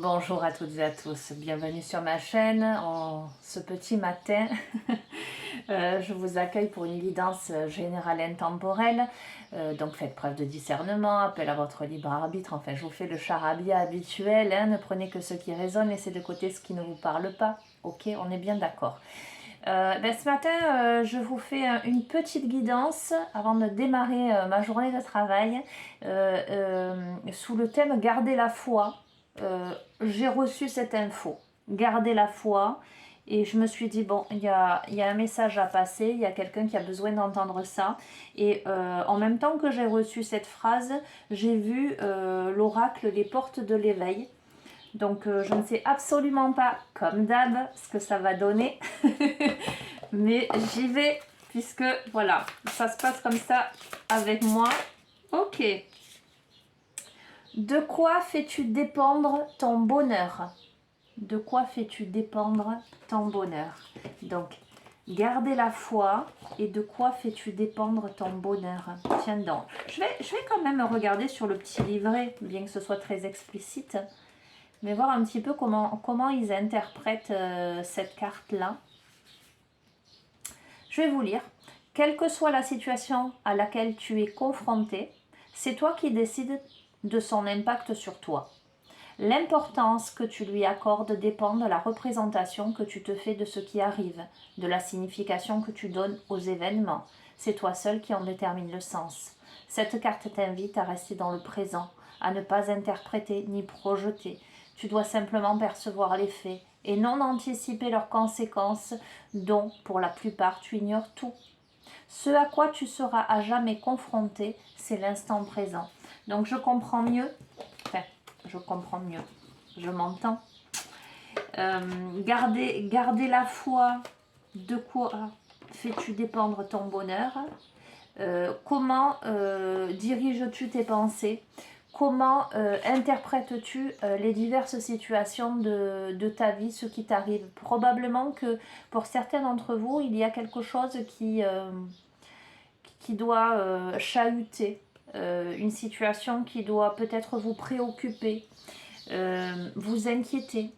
Bonjour à toutes et à tous, bienvenue sur ma chaîne en ce petit matin. Je vous accueille pour une guidance générale intemporelle. Donc faites preuve de discernement, appel à votre libre arbitre. Enfin, je vous fais le charabia habituel. Ne prenez que ce qui résonne, laissez de côté ce qui ne vous parle pas. Ok, on est bien d'accord. Ce matin, je vous fais une petite guidance avant de démarrer ma journée de travail sous le thème Garder la foi. J'ai reçu cette info, garder la foi, et je me suis dit, bon, il y a un message à passer, il y a quelqu'un qui a besoin d'entendre ça, et en même temps que j'ai reçu cette phrase, j'ai vu l'oracle Les Portes de l'éveil. Donc je ne sais absolument pas, comme d'hab, ce que ça va donner, mais j'y vais, puisque voilà, ça se passe comme ça avec moi. Ok. De quoi fais-tu dépendre ton bonheur? De quoi fais-tu dépendre ton bonheur? Donc, garder la foi et de quoi fais-tu dépendre ton bonheur? Tiens donc, je vais quand même regarder sur le petit livret, bien que ce soit très explicite, mais voir un petit peu comment ils interprètent cette carte-là. Je vais vous lire. Quelle que soit la situation à laquelle tu es confronté, c'est toi qui décides de son impact sur toi. L'importance que tu lui accordes dépend de la représentation que tu te fais de ce qui arrive, de la signification que tu donnes aux événements. C'est toi seul qui en détermine le sens. Cette carte t'invite à rester dans le présent, à ne pas interpréter ni projeter. Tu dois simplement percevoir les faits et non anticiper leurs conséquences dont, pour la plupart, tu ignores tout. Ce à quoi tu seras à jamais confronté, c'est l'instant présent. Donc je comprends mieux, je comprends mieux, je m'entends. Garder la foi, de quoi fais-tu dépendre ton bonheur? Comment diriges-tu tes pensées? Comment interprètes-tu les diverses situations de ta vie, ce qui t'arrive? Probablement que pour certains d'entre vous, il y a quelque chose qui doit chahuter, une situation qui doit peut-être vous préoccuper, vous inquiéter,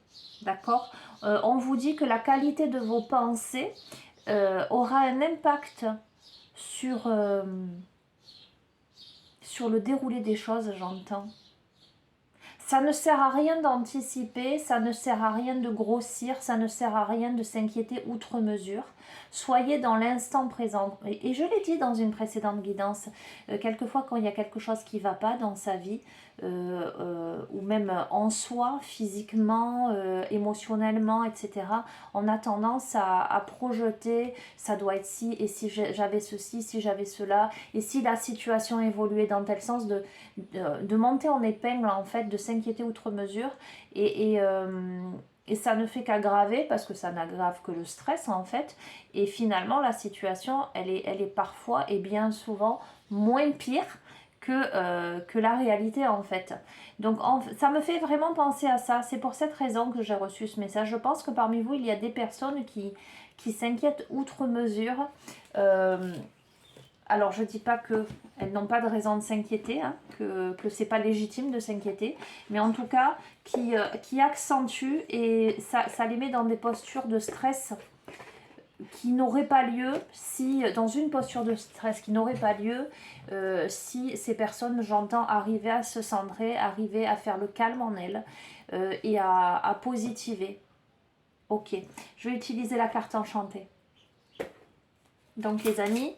d'accord? On vous dit que la qualité de vos pensées aura un impact sur, sur le déroulé des choses, j'entends. Ça ne sert à rien d'anticiper, ça ne sert à rien de grossir, ça ne sert à rien de s'inquiéter outre mesure. Soyez dans l'instant présent. Et je l'ai dit dans une précédente guidance, quelquefois quand il y a quelque chose qui ne va pas dans sa vie, ou même en soi, physiquement, émotionnellement, etc., on a tendance à projeter, ça doit être ci, et si j'avais ceci, si j'avais cela, et si la situation évoluait dans tel sens, de monter en épingle, en fait, de s'inquiéter outre mesure, et ça ne fait qu'aggraver, parce que ça n'aggrave que le stress, en fait, et finalement la situation elle est parfois et bien souvent moins pire que la réalité, en fait. Donc ça me fait vraiment penser à ça. C'est pour cette raison que j'ai reçu ce message. Je pense que parmi vous il y a des personnes qui s'inquiètent outre mesure. Alors je ne dis pas qu'elles n'ont pas de raison de s'inquiéter, hein, que ce n'est pas légitime de s'inquiéter, mais en tout cas qui accentuent, et ça les met dans des postures de stress qui n'auraient pas lieu si, dans une posture de stress qui n'aurait pas lieu si ces personnes, j'entends, arrivaient à se centrer, arrivaient à faire le calme en elles, et à positiver. Ok, je vais utiliser la carte enchantée. Donc les amis,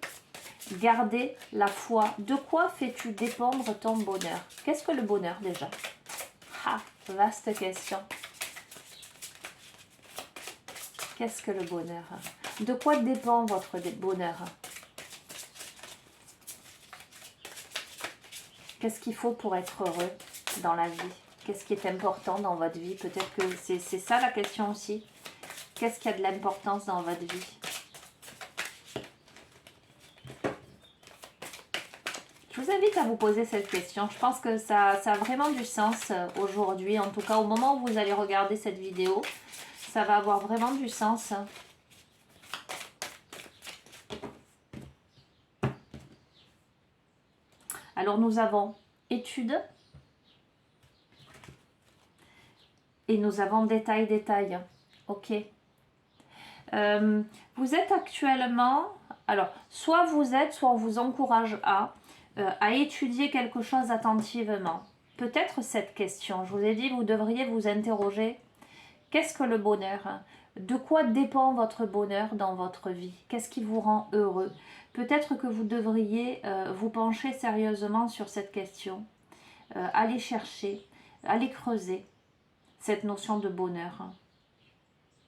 gardez la foi. De quoi fais-tu dépendre ton bonheur? Qu'est-ce que le bonheur déjà? Ah, vaste question. Qu'est-ce que le bonheur? De quoi dépend votre bonheur? Qu'est-ce qu'il faut pour être heureux dans la vie? Qu'est-ce qui est important dans votre vie? Peut-être que c'est ça la question aussi. Qu'est-ce qui a de l'importance dans votre vie? Je vous invite à vous poser cette question. Je pense que ça a vraiment du sens aujourd'hui. En tout cas, au moment où vous allez regarder cette vidéo, ça va avoir vraiment du sens. Alors, nous avons études, Et nous avons détail, détail. Ok. Vous êtes actuellement... Alors, soit on vous encourage à étudier quelque chose attentivement. Peut-être cette question. Je vous ai dit, vous devriez vous interroger. Qu'est-ce que le bonheur? De quoi dépend votre bonheur dans votre vie? Qu'est-ce qui vous rend heureux? Peut-être que vous devriez vous pencher sérieusement sur cette question. Aller chercher, aller creuser cette notion de bonheur.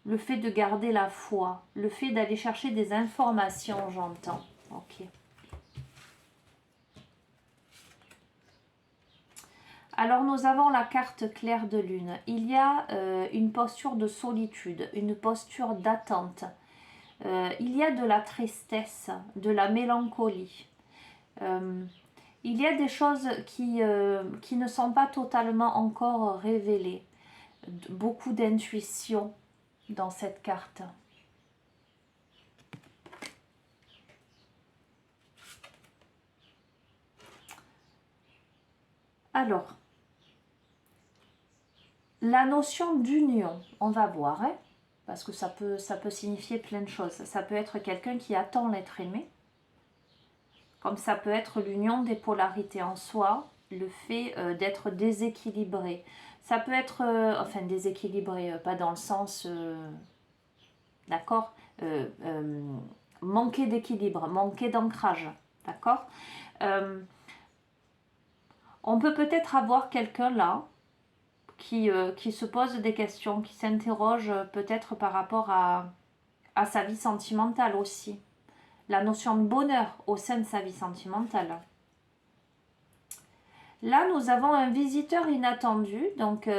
Le fait de garder la foi, le fait d'aller chercher des informations, j'entends. Ok. Alors nous avons la carte claire de lune. Il y a une posture de solitude, une posture d'attente. Il y a de la tristesse, de la mélancolie. Il y a des choses qui ne sont pas totalement encore révélées. Beaucoup d'intuition dans cette carte. Alors, la notion d'union, on va voir, hein, parce que ça peut signifier plein de choses. Ça peut être quelqu'un qui attend l'être aimé, comme ça peut être l'union des polarités en soi, le fait d'être déséquilibré. Ça peut être, enfin déséquilibré, pas dans le sens, d'accord, manquer d'équilibre, manquer d'ancrage, d'accord. On peut peut-être avoir quelqu'un là, qui se pose des questions, qui s'interroge peut-être par rapport à sa vie sentimentale aussi. La notion de bonheur au sein de sa vie sentimentale. Là, nous avons un visiteur inattendu, donc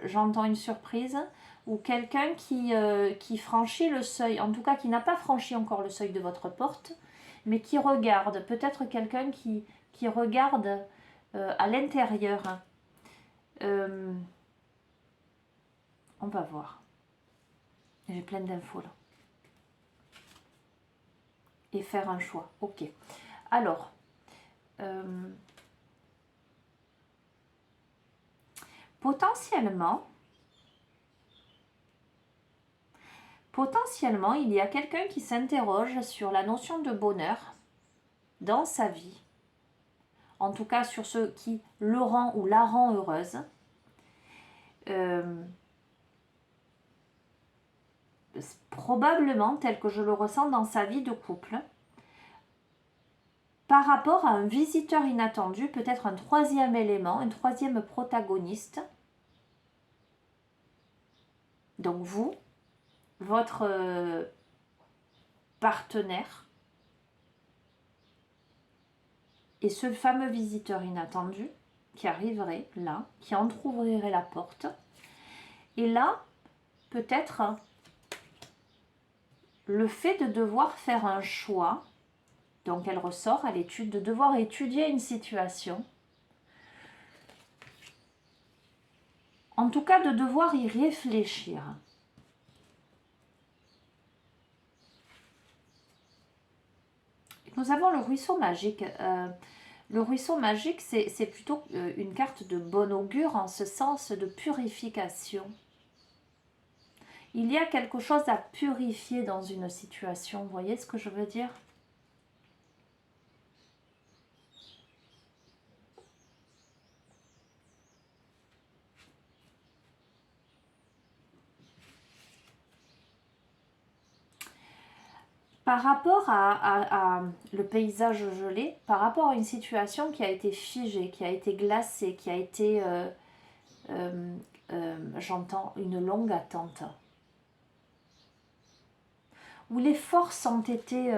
j'entends une surprise, ou quelqu'un qui franchit le seuil, en tout cas qui n'a pas franchi encore le seuil de votre porte, mais qui regarde, peut-être quelqu'un qui regarde à l'intérieur. On va voir. J'ai plein d'infos là. Et faire un choix. Ok. Alors, potentiellement, il y a quelqu'un qui s'interroge sur la notion de bonheur dans sa vie. En tout cas, sur ce qui le rend ou la rend heureuse. Probablement, tel que je le ressens dans sa vie de couple, par rapport à un visiteur inattendu, peut-être un troisième élément, un troisième protagoniste. Donc vous, votre partenaire et ce fameux visiteur inattendu qui arriverait là, qui entrouvrirait la porte. Et là, peut-être le fait de devoir faire un choix, donc elle ressort à l'étude, de devoir étudier une situation, en tout cas de devoir y réfléchir. Nous avons le ruisseau magique. Le ruisseau magique, c'est plutôt une carte de bon augure en ce sens de purification. Il y a quelque chose à purifier dans une situation. Vous voyez ce que je veux dire ? Par rapport à le paysage gelé, par rapport à une situation qui a été figée, qui a été glacée, qui a été, j'entends, une longue attente, où les forces ont été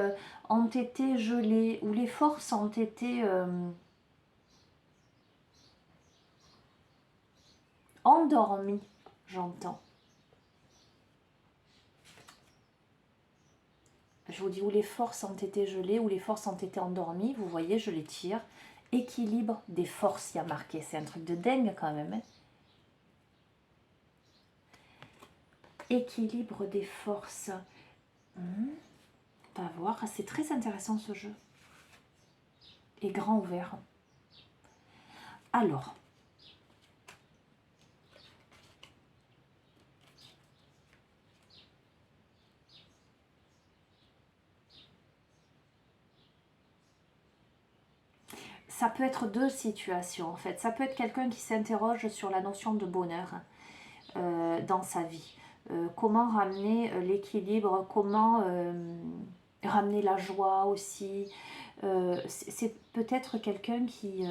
gelées, où les forces ont été endormies, j'entends. Je vous dis où les forces ont été gelées, où les forces ont été endormies. Vous voyez, je les tire. Équilibre des forces, il y a marqué. C'est un truc de dingue quand même. Hein. Équilibre des forces. On va voir. C'est très intéressant ce jeu. Et grand ouvert. Alors. ça peut être deux situations en fait. Ça peut être quelqu'un qui s'interroge sur la notion de bonheur dans sa vie. Comment ramener l'équilibre, comment ramener la joie aussi. C'est peut-être quelqu'un qui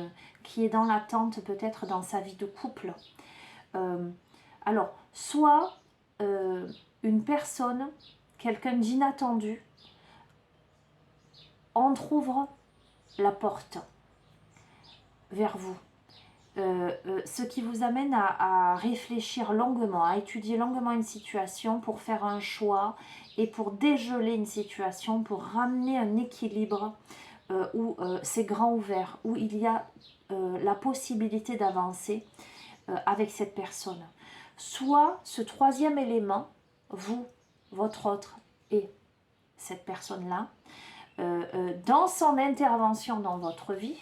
est dans l'attente, peut-être dans sa vie de couple. Alors, soit une personne, quelqu'un d'inattendu, entrouvre la porte vers vous. Ce qui vous amène à réfléchir longuement, à étudier longuement une situation pour faire un choix et pour dégeler une situation, pour ramener un équilibre où c'est grand ouvert, où il y a la possibilité d'avancer avec cette personne. Soit ce troisième élément, vous, votre autre et cette personne-là, dans son intervention dans votre vie,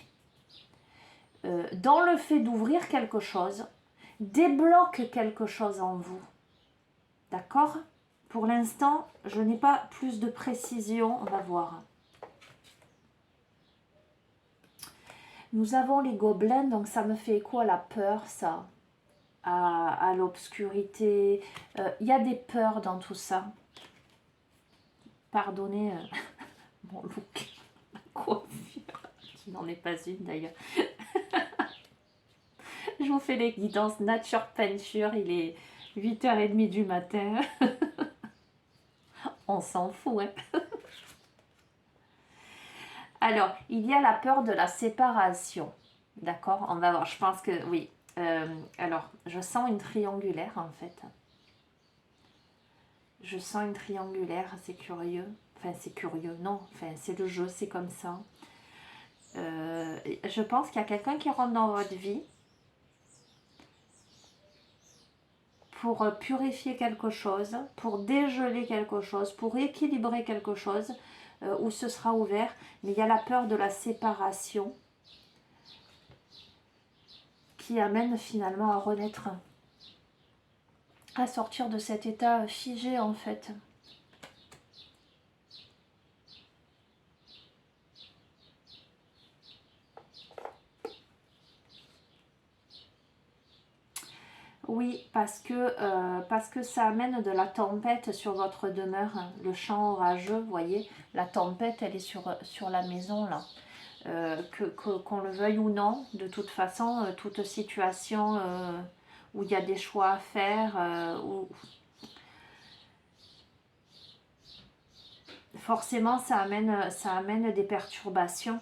dans le fait d'ouvrir quelque chose, débloque quelque chose en vous. D'accord? Pour l'instant, je n'ai pas plus de précision. On va voir. Nous avons les gobelins, donc ça me fait écho à la peur, ça. À l'obscurité. Il y a des peurs dans tout ça. Pardonnez mon look. Ma coiffure. Qui n'en est pas une d'ailleurs. Je vous fais les guidances nature peinture, il est 8h30 du matin. On s'en fout, hein. Alors, il y a la peur de la séparation. D'accord? On va voir, je pense que oui. Alors, je sens une triangulaire en fait. Je sens une triangulaire, c'est curieux. Enfin, c'est curieux, non. Enfin, c'est le jeu, c'est comme ça. Je pense qu'il y a quelqu'un qui rentre dans votre vie pour purifier quelque chose, pour dégeler quelque chose, pour équilibrer quelque chose, où ce sera ouvert. Mais il y a la peur de la séparation qui amène finalement à renaître, à sortir de cet état figé en fait. Oui, parce que ça amène de la tempête sur votre demeure, hein. Le champ orageux, vous voyez, la tempête, elle est sur la maison, là. Qu'on le veuille ou non, de toute façon, toute situation où il y a des choix à faire, forcément, ça amène des perturbations.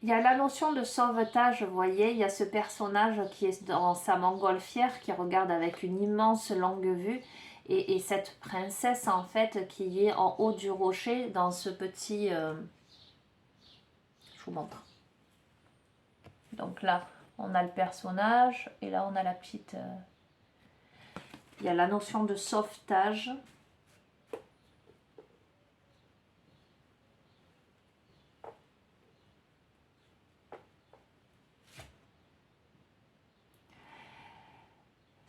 Il y a la notion de sauvetage, vous voyez, il y a ce personnage qui est dans sa montgolfière, qui regarde avec une immense longue vue, et cette princesse, en fait, qui est en haut du rocher, dans ce petit... je vous montre. Donc là, on a le personnage, et là, on a la petite... il y a la notion de sauvetage.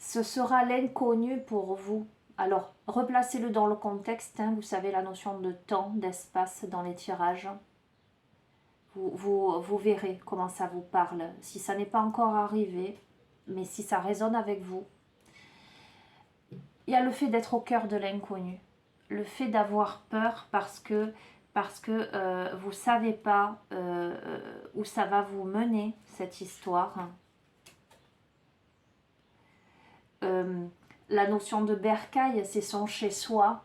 Ce sera l'inconnu pour vous. Alors, replacez-le dans le contexte. Hein, vous savez, la notion de temps, d'espace dans les tirages. Vous verrez comment ça vous parle. Si ça n'est pas encore arrivé, mais si ça résonne avec vous. Il y a le fait d'être au cœur de l'inconnu. Le fait d'avoir peur parce que vous ne savez pas où ça va vous mener, cette histoire. La notion de bercail, c'est son chez-soi.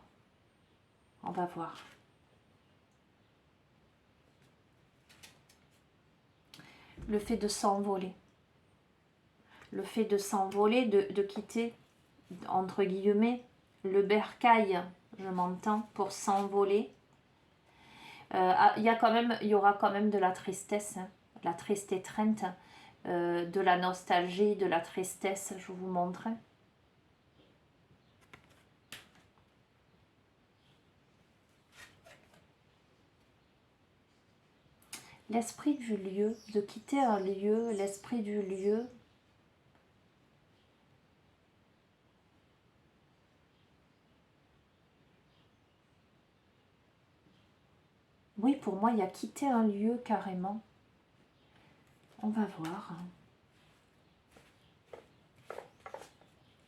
On va voir. Le fait de s'envoler. Le fait de s'envoler, de quitter, entre guillemets, le bercail, je m'entends, pour s'envoler. Il y aura quand même de la tristesse, hein, la triste étreinte, de la nostalgie, de la tristesse, je vous montre. L'esprit du lieu, de quitter un lieu, l'esprit du lieu. Oui, pour moi, il y a quitté un lieu carrément. On va voir.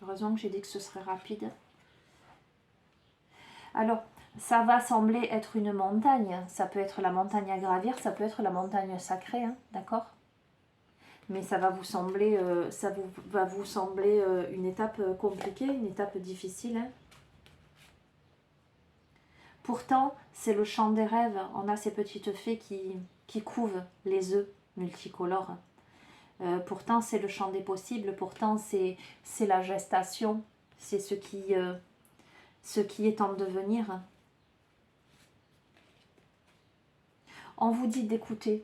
Heureusement que j'ai dit que ce serait rapide. Alors, ça va sembler être une montagne. Ça peut être la montagne à gravir, ça peut être la montagne sacrée, hein, d'accord? Mais ça va vous sembler, une étape compliquée, une étape difficile. Hein. Pourtant, c'est le champ des rêves. On a ces petites fées qui couvent les œufs multicolores. Pourtant, c'est le champ des possibles. Pourtant, c'est la gestation. C'est ce qui est en devenir. On vous dit d'écouter.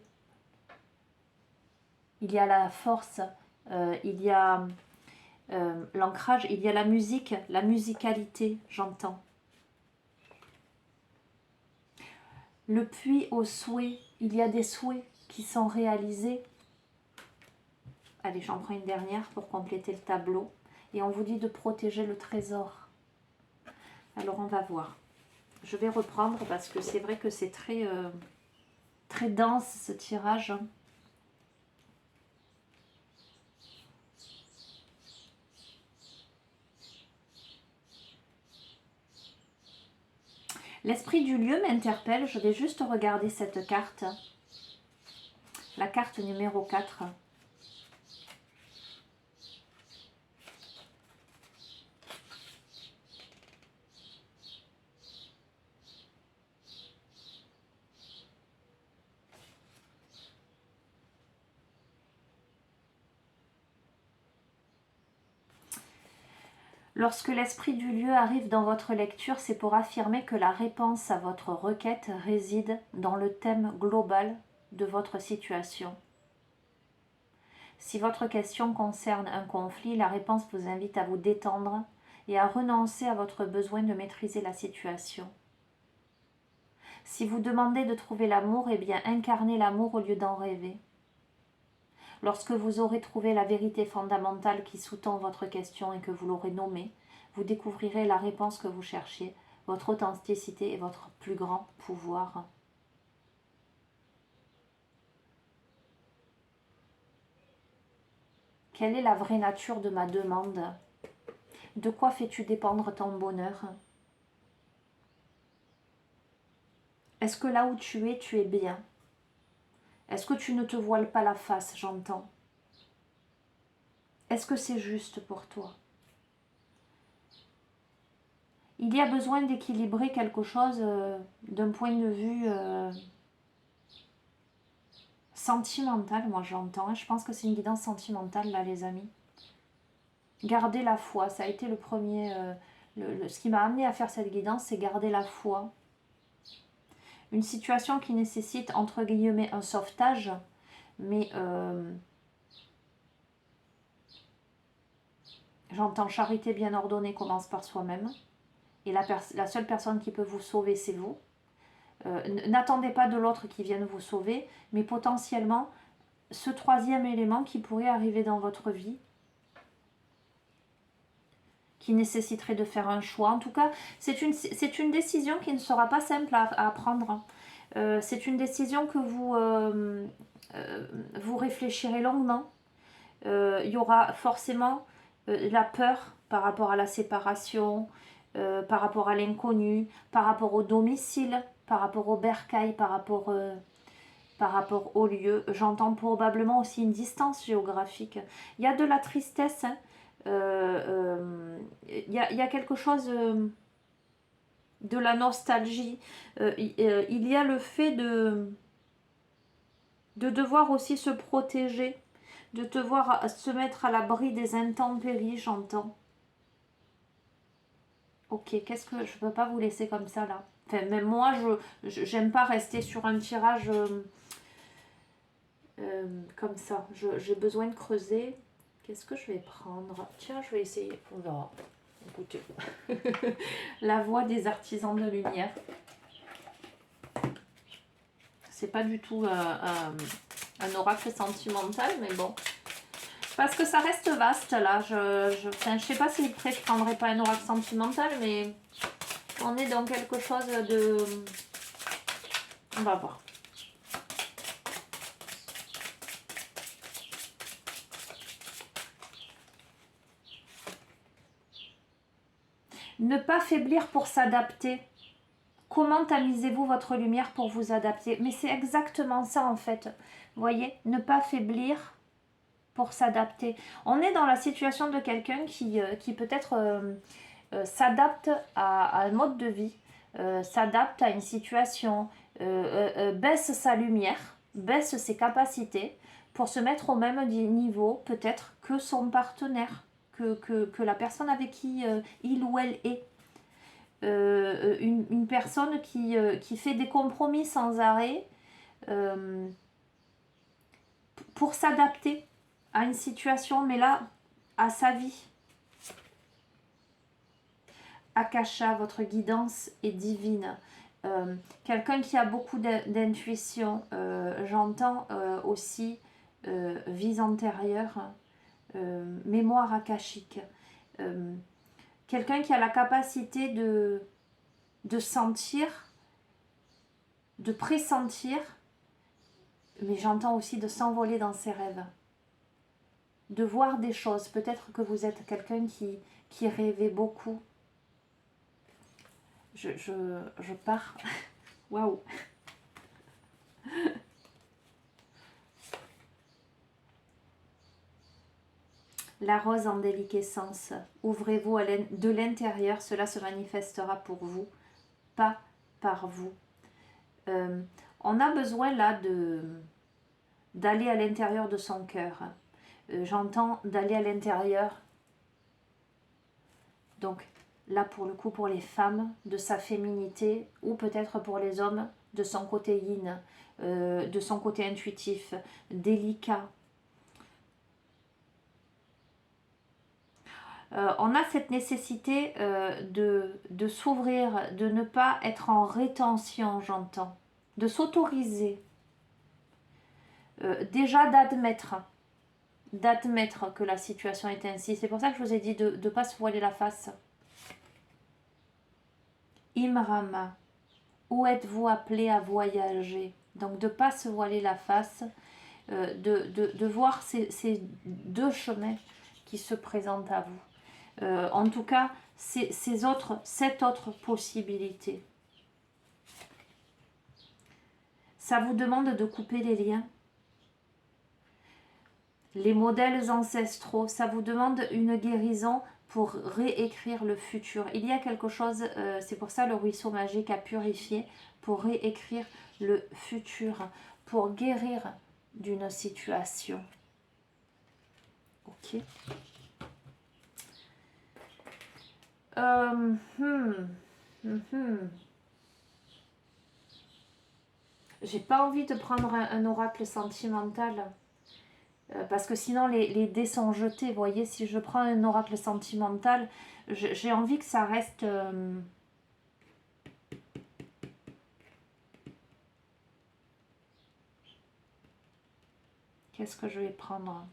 Il y a la force, il y a l'ancrage, il y a la musique, la musicalité, j'entends. Le puits au souhait, il y a des souhaits qui sont réalisés. Allez, j'en prends une dernière pour compléter le tableau. Et on vous dit de protéger le trésor. Alors, on va voir. Je vais reprendre parce que c'est vrai que c'est très, très dense ce tirage. L'esprit du lieu m'interpelle. Je vais juste regarder cette carte. La carte numéro 4. Lorsque l'esprit du lieu arrive dans votre lecture, c'est pour affirmer que la réponse à votre requête réside dans le thème global de votre situation. Si votre question concerne un conflit, la réponse vous invite à vous détendre et à renoncer à votre besoin de maîtriser la situation. Si vous demandez de trouver l'amour, eh bien incarnez l'amour au lieu d'en rêver. Lorsque vous aurez trouvé la vérité fondamentale qui sous-tend votre question et que vous l'aurez nommée, vous découvrirez la réponse que vous cherchiez, votre authenticité et votre plus grand pouvoir. Quelle est la vraie nature de ma demande? De quoi fais-tu dépendre ton bonheur? Est-ce que là où tu es bien? Est-ce que tu ne te voiles pas la face, j'entends? Est-ce que c'est juste pour toi? Il y a besoin d'équilibrer quelque chose d'un point de vue sentimental, moi j'entends. Je pense que c'est une guidance sentimentale là, les amis. Garder la foi, ça a été le premier... ce qui m'a amené à faire cette guidance, c'est garder la foi. Une situation qui nécessite, entre guillemets, un sauvetage, mais j'entends charité bien ordonnée commence par soi-même. Et la seule personne qui peut vous sauver, c'est vous. N'attendez pas de l'autre qui vienne vous sauver, mais potentiellement, ce troisième élément qui pourrait arriver dans votre vie, qui nécessiterait de faire un choix. En tout cas, c'est une décision qui ne sera pas simple à prendre. C'est une décision que vous réfléchirez longuement. Il y aura forcément la peur par rapport à la séparation, par rapport à l'inconnu, par rapport au domicile, par rapport au bercail, par rapport au lieu. J'entends probablement aussi une distance géographique. Il y a de la tristesse, hein. Il y a quelque chose de la nostalgie. Il y a le fait de devoir aussi se protéger, de devoir se mettre à l'abri des intempéries, j'entends. Ok, qu'est-ce que... Je peux pas vous laisser comme ça, là. Enfin, même moi, j'aime pas rester sur un tirage comme ça. J'ai besoin de creuser. Qu'est-ce que je vais prendre? Tiens, je vais essayer. On verra. Écoutez. La voix des artisans de lumière. C'est pas du tout un oracle sentimental, mais bon. Parce que ça reste vaste, là. Je sais pas si après je prendrais pas un oracle sentimental, mais on est dans quelque chose On va voir. Ne pas faiblir pour s'adapter. Comment tamisez-vous votre lumière pour vous adapter? Mais c'est exactement ça en fait. Vous voyez, ne pas faiblir pour s'adapter. On est dans la situation de quelqu'un qui peut-être s'adapte à un mode de vie, s'adapte à une situation, baisse sa lumière, baisse ses capacités pour se mettre au même niveau peut-être que son partenaire, que la personne avec qui il ou elle est. Une personne qui fait des compromis sans arrêt pour s'adapter à une situation, mais là, à sa vie. Akasha, votre guidance est divine. Quelqu'un qui a beaucoup d'intuition, j'entends aussi vie antérieure, mémoire akashique. Quelqu'un qui a la capacité de sentir, de pressentir, mais j'entends aussi de s'envoler dans ses rêves, de voir des choses. Peut-être que vous êtes quelqu'un qui rêvait beaucoup. Je pars. Waouh! La rose en déliquescence. Ouvrez-vous de l'intérieur, cela se manifestera pour vous, pas par vous. On a besoin là d'aller à l'intérieur de son cœur. J'entends d'aller à l'intérieur. Donc là pour le coup pour les femmes, de sa féminité, ou peut-être pour les hommes, de son côté yin, de son côté intuitif, délicat. On a cette nécessité de s'ouvrir, de ne pas être en rétention, j'entends, de s'autoriser, déjà d'admettre que la situation est ainsi. C'est pour ça que je vous ai dit de ne pas se voiler la face. Imrama, où êtes-vous appelé à voyager? Donc de ne pas se voiler la face, de voir ces deux chemins qui se présentent à vous. En tout cas, cette autre possibilité. Ça vous demande de couper les liens. Les modèles ancestraux, ça vous demande une guérison pour réécrire le futur. Il y a quelque chose, c'est pour ça le ruisseau magique a purifié, pour réécrire le futur, pour guérir d'une situation. Ok. J'ai pas envie de prendre un oracle sentimental parce que sinon les dés sont jetés. Vous voyez, si je prends un oracle sentimental, j'ai envie que ça reste qu'est-ce que je vais prendre?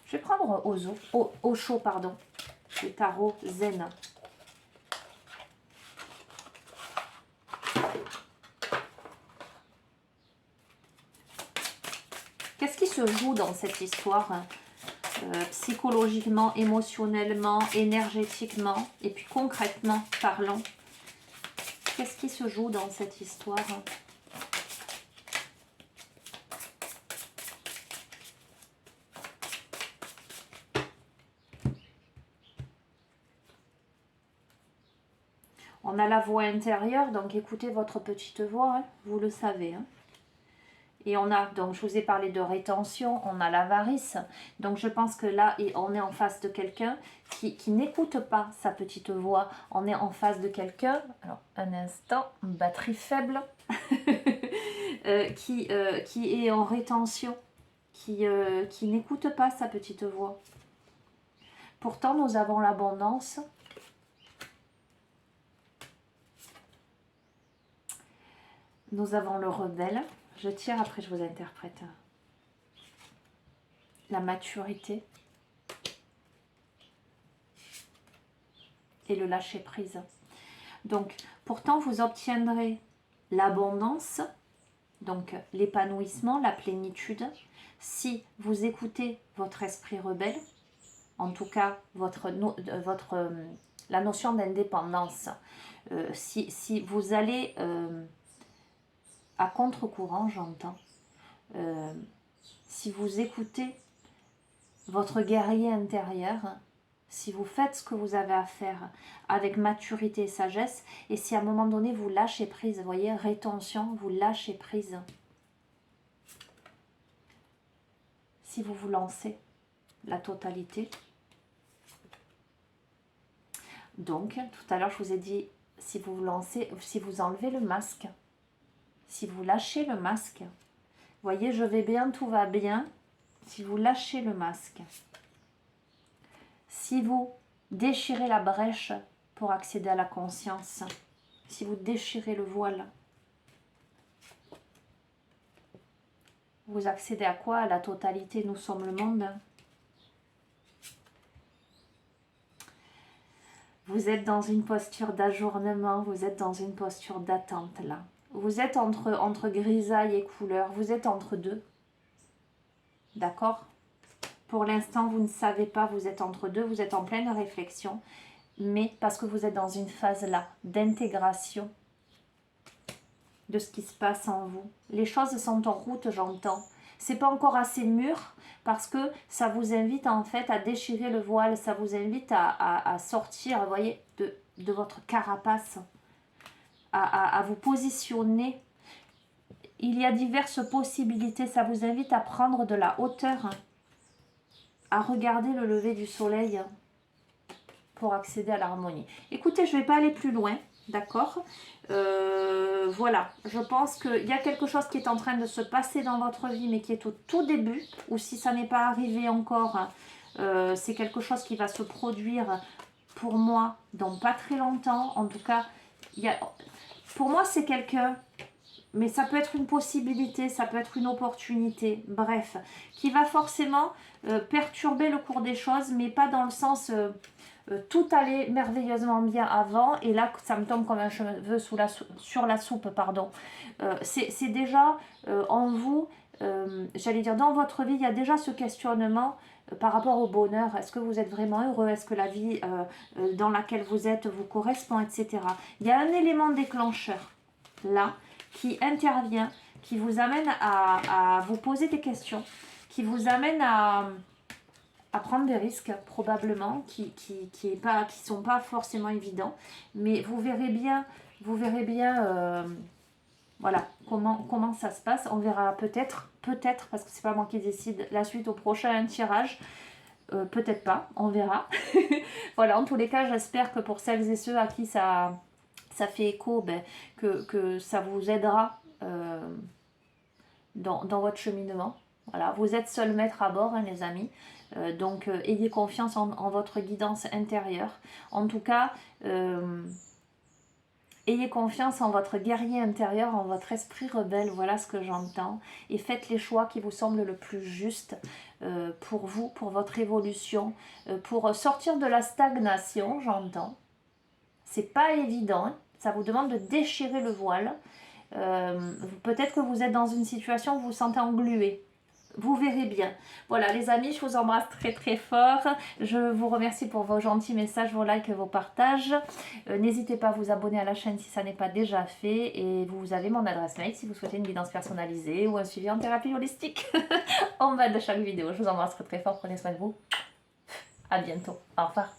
Je vais prendre Osho, pardon, le tarot zen. Qu'est-ce qui se joue dans cette histoire psychologiquement, émotionnellement, énergétiquement et puis concrètement parlant? Qu'est-ce qui se joue dans cette histoire? On a la voix intérieure, donc écoutez votre petite voix, hein, vous le savez. Hein. Et on a, donc je vous ai parlé de rétention, on a l'avarice. Donc je pense que là, on est en face de quelqu'un qui n'écoute pas sa petite voix. On est en face de quelqu'un, alors un instant, batterie faible, qui est en rétention, qui n'écoute pas sa petite voix. Pourtant, nous avons l'abondance. Nous avons le rebelle. Je tire, après je vous interprète. La maturité. Et le lâcher prise. Donc, pourtant, vous obtiendrez l'abondance, donc l'épanouissement, la plénitude. Si vous écoutez votre esprit rebelle, en tout cas la notion d'indépendance, si vous allez à contre-courant, j'entends, si vous écoutez votre guerrier intérieur, si vous faites ce que vous avez à faire avec maturité et sagesse, et si à un moment donné vous lâchez prise, vous voyez, rétention, vous lâchez prise, si vous vous lancez la totalité. Donc, tout à l'heure, je vous ai dit, si vous vous lancez, si vous enlevez le masque, si vous lâchez le masque, voyez, je vais bien, tout va bien, si vous lâchez le masque, si vous déchirez la brèche pour accéder à la conscience, si vous déchirez le voile, vous accédez à quoi? À la totalité, nous sommes le monde. Vous êtes dans une posture d'ajournement, vous êtes dans une posture d'attente là. Vous êtes entre grisaille et couleur, vous êtes entre deux. D'accord? Pour l'instant, vous ne savez pas, vous êtes entre deux, vous êtes en pleine réflexion, mais parce que vous êtes dans une phase là d'intégration de ce qui se passe en vous. Les choses sont en route, j'entends. C'est pas encore assez mûr parce que ça vous invite en fait à déchirer le voile, ça vous invite à sortir, vous voyez, de votre carapace, à vous positionner. Il y a diverses possibilités, ça vous invite à prendre de la hauteur, à regarder le lever du soleil pour accéder à l'harmonie. Écoutez, je ne vais pas aller plus loin, d'accord? Voilà, je pense qu'il y a quelque chose qui est en train de se passer dans votre vie, mais qui est au tout début, ou si ça n'est pas arrivé encore, c'est quelque chose qui va se produire pour moi dans pas très longtemps. En tout cas, pour moi, c'est quelqu'un, mais ça peut être une possibilité, ça peut être une opportunité, bref, qui va forcément perturber le cours des choses, mais pas dans le sens... tout allait merveilleusement bien avant et là ça me tombe comme un cheveu sur la soupe, pardon. C'est déjà en vous, j'allais dire dans votre vie, il y a déjà ce questionnement par rapport au bonheur. Est-ce que vous êtes vraiment heureux? Est-ce que la vie dans laquelle vous êtes vous correspond, etc. Il y a un élément déclencheur là qui intervient, qui vous amène à vous poser des questions, qui vous amène à prendre des risques probablement qui sont pas forcément évidents, mais vous verrez bien voilà comment ça se passe. On verra peut-être parce que c'est pas moi qui décide la suite au prochain tirage, peut-être pas, on verra. Voilà, en tous les cas, j'espère que pour celles et ceux à qui ça fait écho, que ça vous aidera dans votre cheminement. Voilà, vous êtes seul maître à bord, hein, les amis. Donc, ayez confiance en votre guidance intérieure. En tout cas, ayez confiance en votre guerrier intérieur, en votre esprit rebelle. Voilà ce que j'entends. Et faites les choix qui vous semblent le plus justes pour vous, pour votre évolution, pour sortir de la stagnation, j'entends. C'est pas évident, hein. Ça vous demande de déchirer le voile. Peut-être que vous êtes dans une situation où vous vous sentez englué. Vous verrez bien. Voilà les amis, je vous embrasse très très fort. Je vous remercie pour vos gentils messages, vos likes et vos partages. N'hésitez pas à vous abonner à la chaîne si ça n'est pas déjà fait. Et vous avez mon adresse mail si vous souhaitez une guidance personnalisée ou un suivi en thérapie holistique en bas de chaque vidéo. Je vous embrasse très très fort, prenez soin de vous. À bientôt. Au revoir.